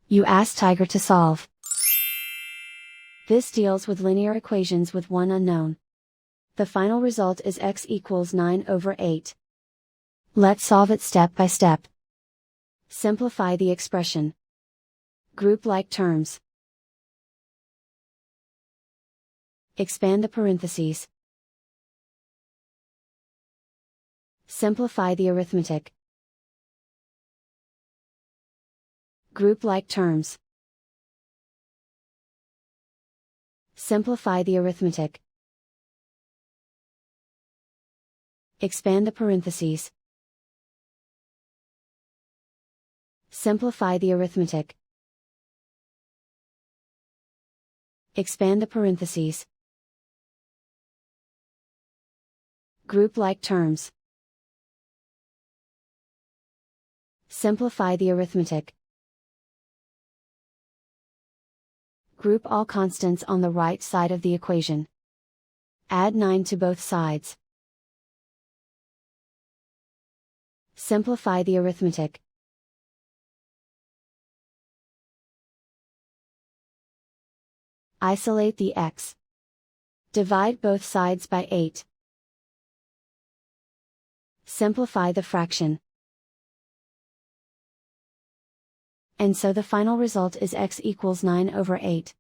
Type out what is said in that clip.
You ask Tiger to solve. This deals with linear equations with one unknown. The final result is x equals 9/8. Let's solve it step by step. Simplify the expression. Group like terms. Expand the parentheses. Simplify the arithmetic. Group like terms. Simplify the arithmetic. Expand the parentheses. Simplify the arithmetic. Expand the parentheses. Group like terms. Simplify the arithmetic. Group all constants on the right side of the equation. Add 9 to both sides. Simplify the arithmetic. Isolate the x. Divide both sides by 8. Simplify the fraction. And so the final result is x equals 9/8.